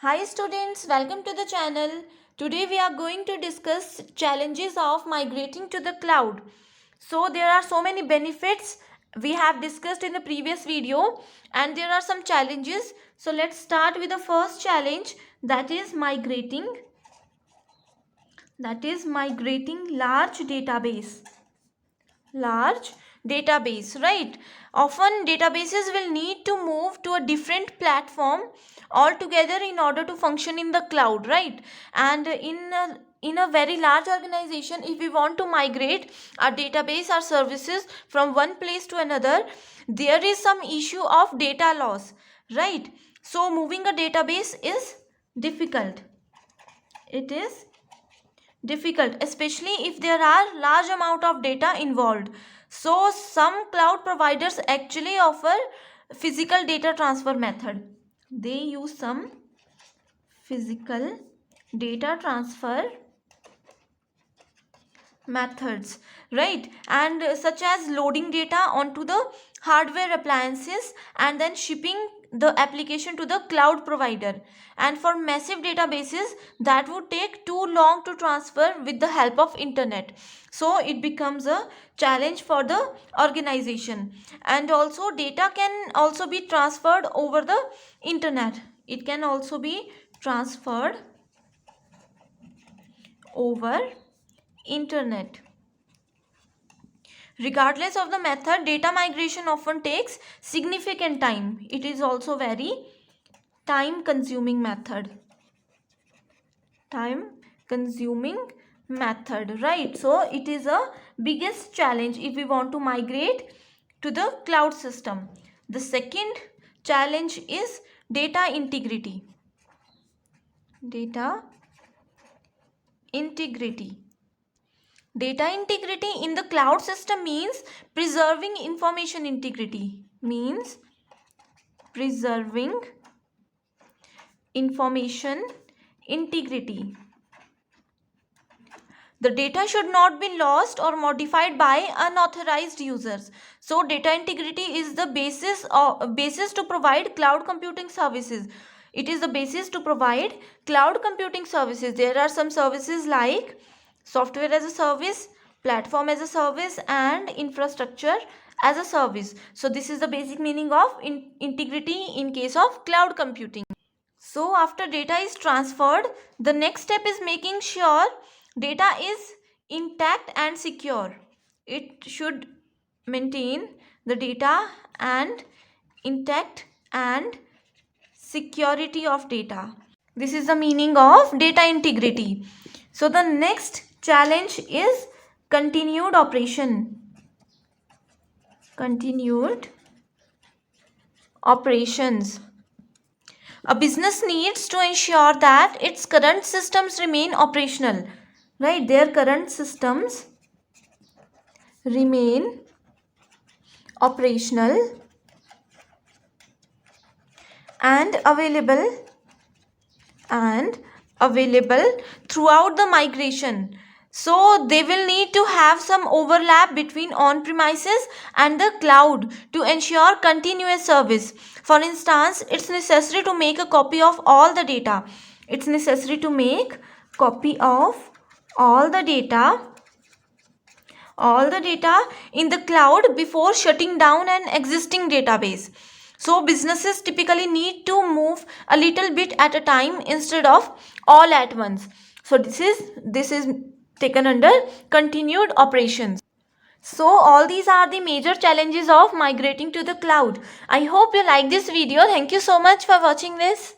Hi students, welcome to the channel. Today we are going to discuss challenges of migrating to the cloud. So there are so many benefits we have discussed in the previous video and there are some challenges. So let's start with the first challenge, that is migrating large database, right? Often databases will need to move to a different platform altogether in order to function in the cloud, right? And in a very large organization, if we want to migrate our database or services from one place to another, there is some issue of data loss, right? So moving a database is difficult. It is difficult, especially if there are large amount of data involved. So some cloud providers actually offer physical data transfer method. They use some physical data transfer methods, right? And such as loading data onto the hardware appliances and then shipping the application to the cloud provider. And for massive databases, that would take too long to transfer with the help of internet, so it becomes a challenge for the organization. And also data can also be transferred over the internet. It can also be transferred over internet. Regardless of the method, data migration often takes significant time. It is also very time consuming method. Right? So it is a biggest challenge if we want to migrate to the cloud system. The second challenge is data integrity. Data integrity in the cloud system means preserving information integrity. The data should not be lost or modified by unauthorized users. So data integrity is the basis to provide cloud computing services. It is the basis to provide cloud computing services. There are some services like software as a service, platform as a service, and infrastructure as a service. So this is the basic meaning of integrity in case of cloud computing. So after data is transferred, the next step is making sure data is intact and secure. It should maintain the data and intact and security of data. This is the meaning of data integrity. So the next challenge is continued operation. Continued operations. A business needs to ensure that its current systems remain operational, right? Their current systems remain operational and available throughout the migration. So they will need to have some overlap between on-premises and the cloud to ensure continuous service. For instance, it's necessary to make a copy of all the data. It's necessary to make copy of all the data in the cloud before shutting down an existing database. So businesses typically need to move a little bit at a time instead of all at once. So this is taken under continued operations. So all these are the major challenges of migrating to the cloud. I hope you like this video. Thank you so much for watching this.